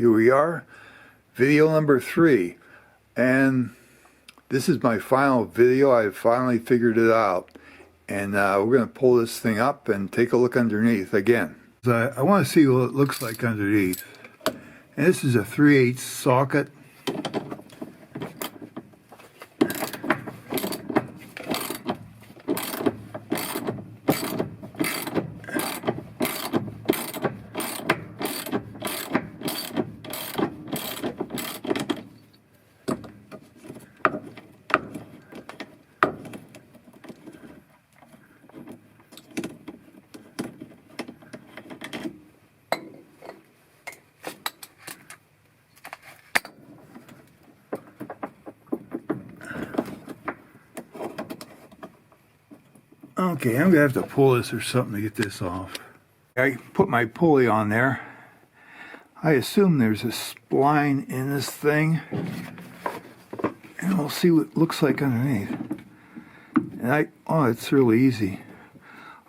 here we are, video number 3, and this is my final video. I finally figured it out, and we're going to pull this thing up and take a look underneath again. I want to see what it looks like underneath, and this is a 3/8 socket. Okay, I'm going to have to pull this or something to get this off. I put my pulley on there. I assume there's a spline in this thing. And we'll see what it looks like underneath. And oh, it's really easy.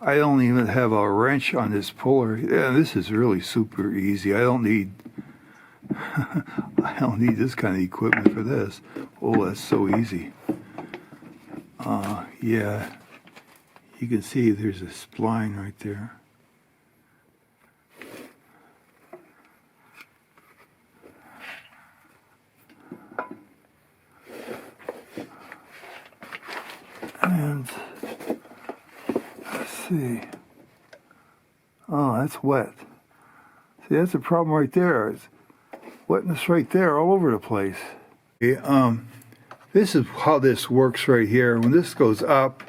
I don't even have a wrench on this puller. Yeah, this is really super easy. I don't need this kind of equipment for this. Oh, that's so easy. Yeah. You can see there's a spline right there. And let's see. Oh, that's wet. See, that's the problem right there. It's wetness right there all over the place. Okay, this is how this works right here. When this goes up,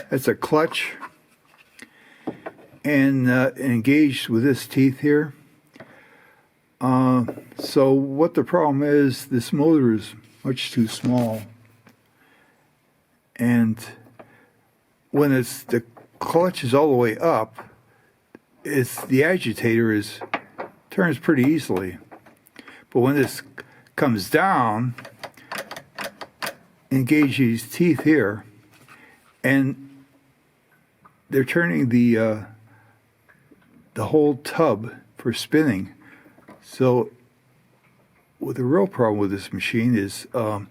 that's a clutch, and engaged with this teeth here. So what the problem is, this motor is much too small, and when the clutch is all the way up, the agitator turns pretty easily. But when this comes down, engage these teeth here, and they're turning the whole tub for spinning. So the real problem with this machine is the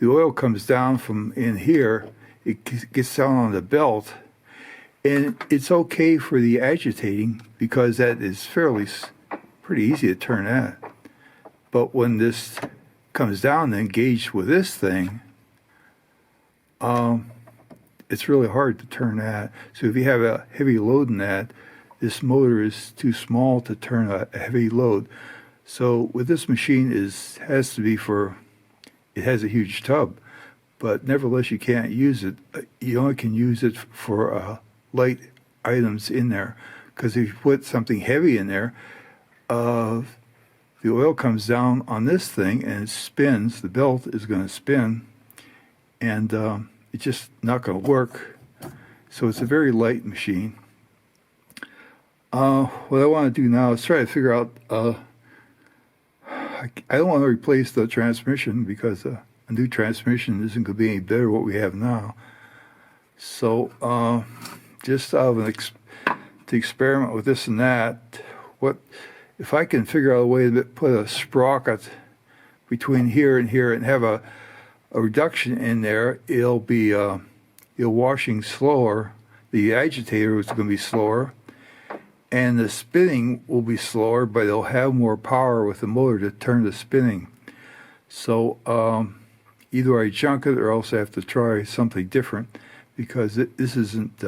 oil comes down from in here, it gets down on the belt, and it's okay for the agitating because that is pretty easy to turn that. But when this comes down and engaged with this thing, it's really hard to turn that. So if you have a heavy load in that, this motor is too small to turn a heavy load. So with this machine, it has a huge tub, but nevertheless you can't use it. You only can use it for light items in there, because if you put something heavy in there, the oil comes down on this thing and it spins. The belt is going to spin, and it's just not going to work. So it's a very light machine. What I want to do now is try to figure out, I don't want to replace the transmission because a new transmission isn't going to be any better than what we have now. So just out of to experiment with this and that, if I can figure out a way to put a sprocket between here and have a reduction in there, it'll be washing slower. The agitator is going to be slower, and the spinning will be slower, but it'll have more power with the motor to turn the spinning. So either I junk it or else I have to try something different, because this isn't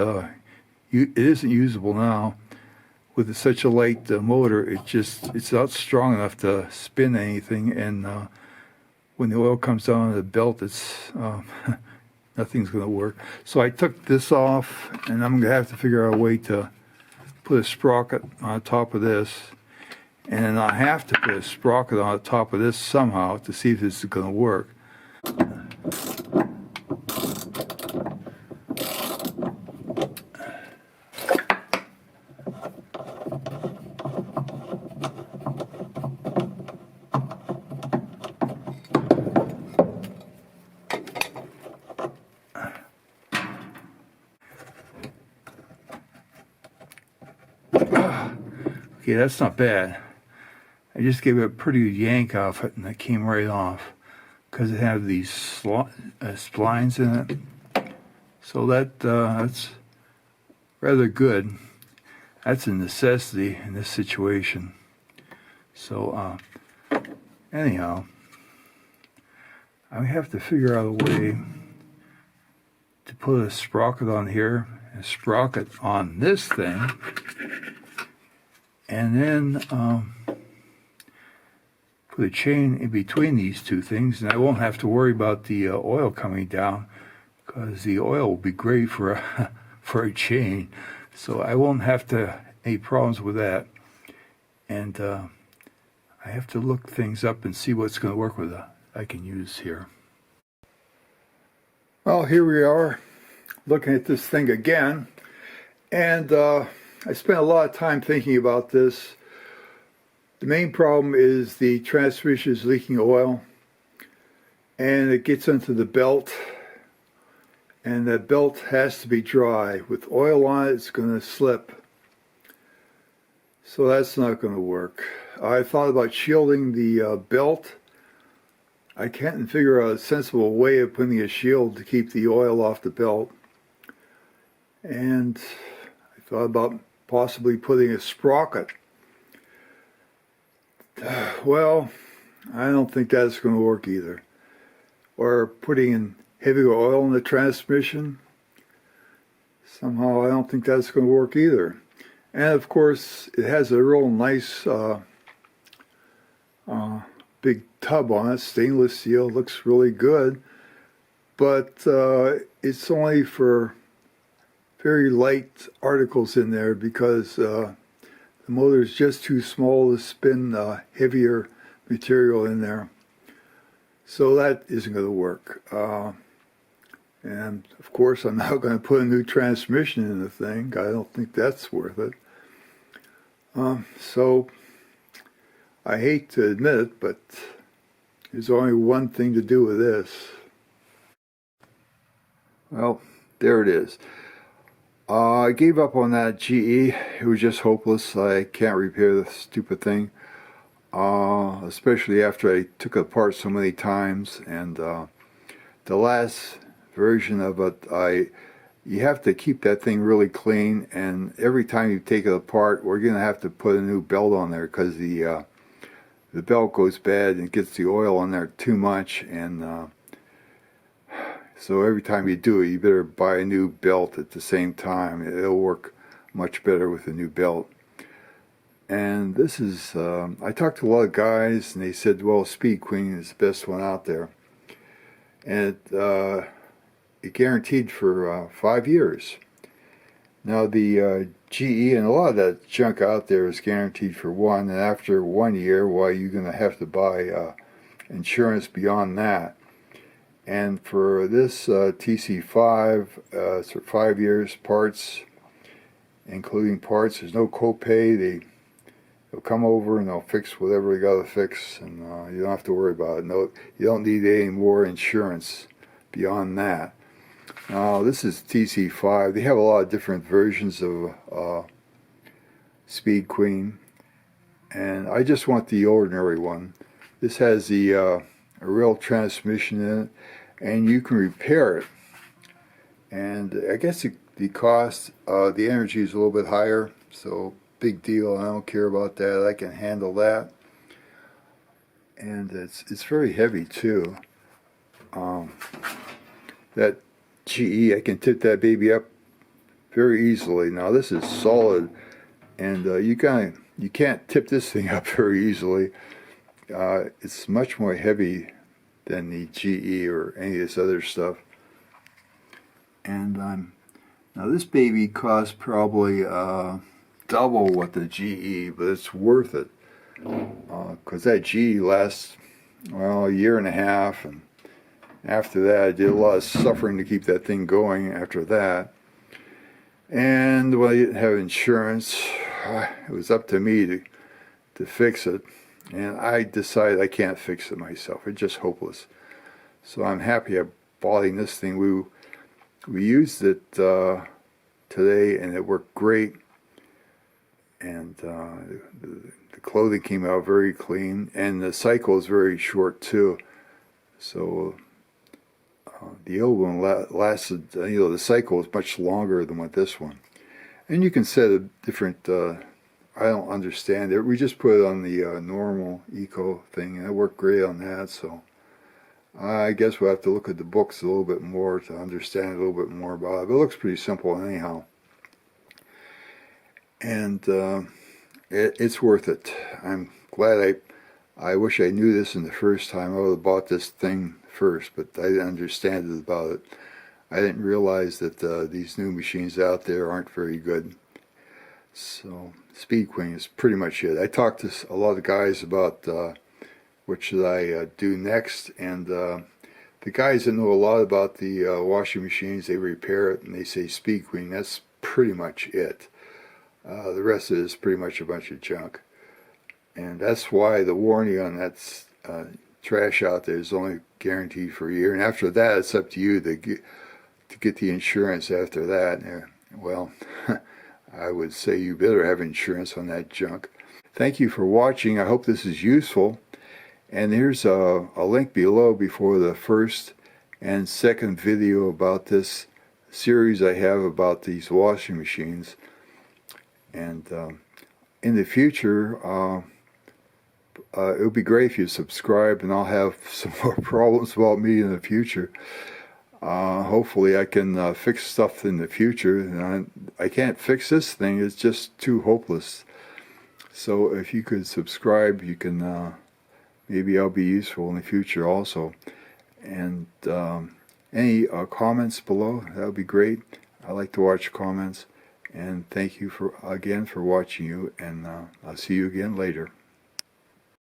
it isn't usable now. With such a light motor, it's not strong enough to spin anything, and when the oil comes down on the belt, nothing's going to work. So I took this off, and I'm going to have to figure out a way to put a sprocket on top of this, and then I have to put a sprocket on top of this somehow to see if this is going to work. Okay, that's not bad. I just gave it a pretty good yank off it, and it came right off because it had these splines in it. So that's rather good. That's a necessity in this situation. So anyhow, I have to figure out a way to put a sprocket on here, a sprocket on this thing, and then put a chain in between these two things, and I won't have to worry about the oil coming down, because the oil will be great for a, for a chain, so I won't have any problems with that. And I have to look things up and see what's going to work with I can use here. Well, here we are looking at this thing again, and I spent a lot of time thinking about this. The main problem is the transmission is leaking oil, and it gets into the belt, and that belt has to be dry. With oil on it, it's going to slip. So that's not going to work. I thought about shielding the belt. I can't figure out a sensible way of putting a shield to keep the oil off the belt. And I thought about possibly putting a sprocket. Well, I don't think that's going to work either. Or putting in heavier oil in the transmission. Somehow I don't think that's going to work either. And of course, it has a real nice big tub on it, stainless steel, looks really good. But it's only for very light articles in there, because the motor is just too small to spin heavier material in there. So that isn't going to work. And of course, I'm not going to put a new transmission in the thing. I don't think that's worth it. So I hate to admit it, but there's only one thing to do with this. Well, there it is. I gave up on that GE. It was just hopeless. I can't repair the stupid thing, especially after I took it apart so many times. And the last version of it, you have to keep that thing really clean, and every time you take it apart, we're going to have to put a new belt on there, because the belt goes bad and gets the oil on there too much, and so every time you do it, you better buy a new belt at the same time. It'll work much better with a new belt. And this is, I talked to a lot of guys, and they said, well, Speed Queen is the best one out there. And it guaranteed for 5 years. Now the GE and a lot of that junk out there is guaranteed for 1, and after 1 year, well, you're going to have to buy insurance beyond that. And for this TC5, it's for 5 years, parts, including parts. There's no copay. They'll come over and they'll fix whatever they got to fix, and you don't have to worry about it. No, you don't need any more insurance beyond that. Now this is TC5. They have a lot of different versions of Speed Queen, and I just want the ordinary one. This has the a real transmission in it, and you can repair it. And I guess the cost, the energy is a little bit higher, so big deal. I don't care about that. I can handle that. And it's very heavy too. That GE, I can tip that baby up very easily. Now this is solid, and you can't tip this thing up very easily. It's much more heavy than the GE or any of this other stuff. And now this baby costs probably double what the GE, but it's worth it, because that GE lasts, well, a year and a half, and after that I did a lot of suffering to keep that thing going after that. And well, I didn't have insurance. It was up to me to fix it, and I decided I can't fix it myself. It's just hopeless. So I'm happy I bought this thing. We used it today, and it worked great. and the clothing came out very clean, and the cycle is very short too. So the old one lasted, the cycle was much longer than what this one. And you can set a different, I don't understand it. We just put it on the normal eco thing, and it worked great on that. So I guess we'll have to look at the books a little bit more to understand a little bit more about it. But it looks pretty simple anyhow. And it's worth it. I'm glad I wish I knew this in the first time. I would have bought this thing first, but I didn't understand it about it. I didn't realize that these new machines out there aren't very good. So Speed Queen is pretty much it. I talked to a lot of guys about what should I do next, and the guys that know a lot about the washing machines, they repair it and they say Speed Queen. That's pretty much it. The rest of it is pretty much a bunch of junk, and that's why the warranty on that trash out there is only guaranteed for a year, and after that it's up to you to get the insurance after that. Well, I would say you better have insurance on that junk. Thank you for watching. I hope this is useful, and here's a link below before the first and second video about this series I have about these washing machines. And in the future, it would be great if you subscribe, and I'll have some more problems about me in the future. Hopefully I can fix stuff in the future. And I can't fix this thing, it's just too hopeless. So if you could subscribe, you can, maybe I'll be useful in the future also. And any comments below, that would be great. I like to watch comments. And thank you again for watching, and I'll see you again later.